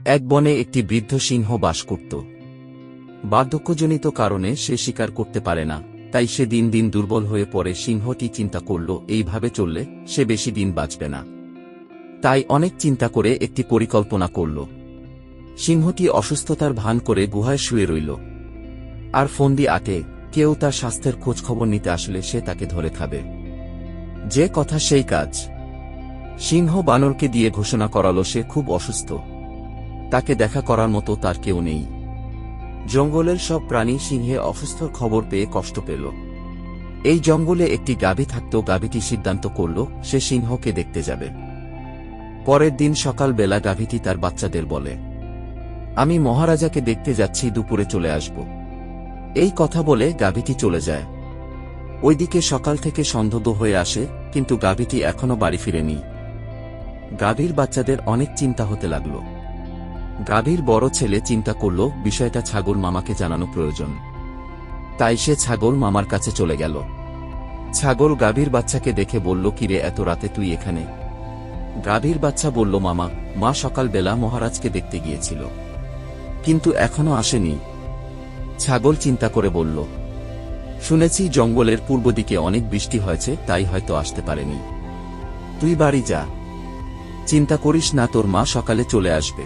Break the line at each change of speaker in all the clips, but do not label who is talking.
এক বনে একটি বৃদ্ধ সিংহ বাস করত। বার্ধক্যজনিত কারণে সে শিকার করতে পারে না, তাই সে দিন দিন দুর্বল হয়ে পড়ে। সিংহটি চিন্তা করল, এইভাবে চললে সে বেশি দিন বাঁচবে না। তাই অনেক চিন্তা করে একটি পরিকল্পনা করল। সিংহটি অসুস্থতার ভান করে গুহায় শুয়ে রইল, আর ফন্দি আঁটে কেউ তার স্বাস্থ্যের খোঁজখবর নিতে আসলে সে তাকে ধরে খাবে। যে কথা সেই কাজ। সিংহ বানরকে দিয়ে ঘোষণা করালো সে খুব অসুস্থ, তাকে দেখা করার মতো তার কেউ নেই। জঙ্গলের সব প্রাণী সিংহে অসুস্থর খবর পেয়ে কষ্ট পেল। এই জঙ্গলে একটি গাভী থাকত। গাভীটি সিদ্ধান্ত করল সে সিংহকে দেখতে যাবে। পরের দিন সকালবেলা গাভীটি তার বাচ্চাদের বলে, আমি মহারাজাকে দেখতে যাচ্ছি, দুপুরে চলে আসব। এই কথা বলে গাভীটি চলে যায়। ওইদিকে সকাল থেকে সন্ধ্যা হয়ে আসে, কিন্তু গাভীটি এখনো বাড়ি ফিরেনি। গাভীর বাচ্চাদের অনেক চিন্তা হতে লাগল। গাভীর বড় ছেলে চিন্তা করল বিষয়টা ছাগল মামাকে জানানো প্রয়োজন। তাই সে ছাগল মামার কাছে চলে গেল। ছাগল গাভীর বাচ্চাকে দেখে বলল, কিরে, এত রাতে তুই এখানে? গাভীর বাচ্চা বলল, মামা, মা সকালবেলা মহারাজকে দেখতে গিয়েছিল, কিন্তু এখনো আসেনি। ছাগল চিন্তা করে বলল, শুনেছি জঙ্গলের পূর্ব দিকে অনেক বৃষ্টি হয়েছে, তাই হয়তো আসতে পারেনি। তুই বাড়ি যা, চিন্তা করিস না, তোর মা সকালে চলে আসবে।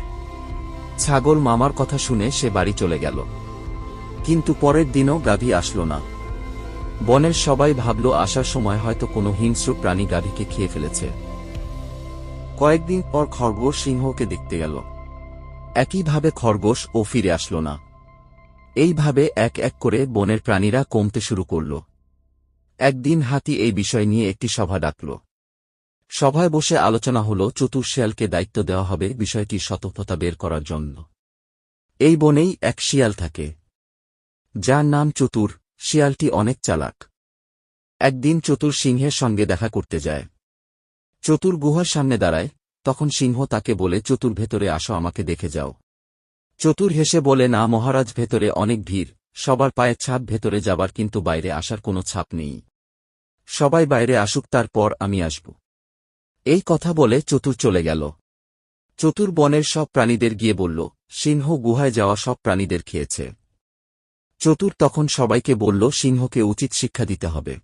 ছাগল মামার কথা শুনে সে বাড়ি চলে গেল। কিন্তু পরের দিনও গাভী আসলো না। বনের সবাই ভাবল আসার সময় হয়তো কোনো হিংস্র প্রাণী গাভীকে খেয়ে ফেলেছে। কয়েকদিন পর খরগোশ সিংহকে দেখতে গেল। একইভাবে খরগোশও ফিরে আসলো না। এইভাবে এক এক করে বনের প্রাণীরা কমতে শুরু করল। একদিন হাতি এই বিষয় নিয়ে একটি সভা ডাকল। সভায় বসে আলোচনা হল চতুর শিয়ালকে দায়িত্ব দেওয়া হবে বিষয়টির সতর্কতা বের করার জন্য। এই বনেই এক শিয়াল থাকে, যার নাম চতুর। শিয়ালটি অনেক চালাক। একদিন চতুর সিংহের সঙ্গে দেখা করতে যায়। চতুর গুহার সামনে দাঁড়ায়, তখন সিংহ তাকে বলে, চতুর, ভেতরে আসো, আমাকে দেখে যাও। চতুর হেসে বলে, না মহারাজ, ভেতরে অনেক ভিড়, সবার পায়ের ছাপ ভেতরে যাবার, কিন্তু বাইরে আসার কোনো ছাপ নেই। সবাই বাইরে আসুক, তারপর আমি আসব। এই কথা বলে চতুর চলে গেল। চতুর বনের সব প্রাণীদের গিয়ে বলল, সিংহ গুহায় যাওয়া সব প্রাণীদের খেয়েছে। চতুর তখন সবাইকে বলল, সিংহকে উচিত শিক্ষা দিতে হবে।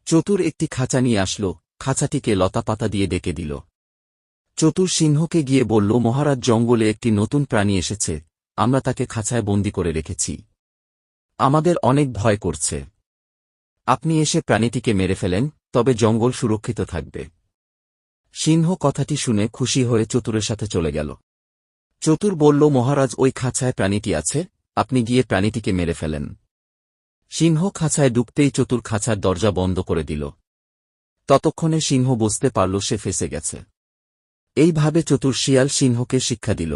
চতুর একটি খাঁচা নিয়ে আসলো, খাঁচাটিকে লতাপাতা দিয়ে ডেকে দিল। চতুর সিংহকে গিয়ে বলল, মহারাজ, জঙ্গলে একটি নতুন প্রাণী এসেছে, আমরা তাকে খাঁচায় বন্দি করে রেখেছি। আমাদের অনেক ভয় করছে। আপনি এসে প্রাণীটিকে মেরে ফেলেন, তবে জঙ্গল সুরক্ষিত থাকবে। সিংহ কথাটি শুনে খুশি হয়ে চতুরের সাথে চলে গেল। চতুর বলল, মহারাজ, ওই খাঁচায় প্রাণীটি আছে, আপনি গিয়ে প্রাণীটিকে মেরে ফেলেন। সিংহ খাঁচায় ঢুকতেই চতুর খাঁচার দরজা বন্ধ করে দিল। ততক্ষণে সিংহ বুঝতে পারল সে ফেঁসে গেছে। এইভাবে চতুর শিয়াল সিংহকে শিক্ষা দিল।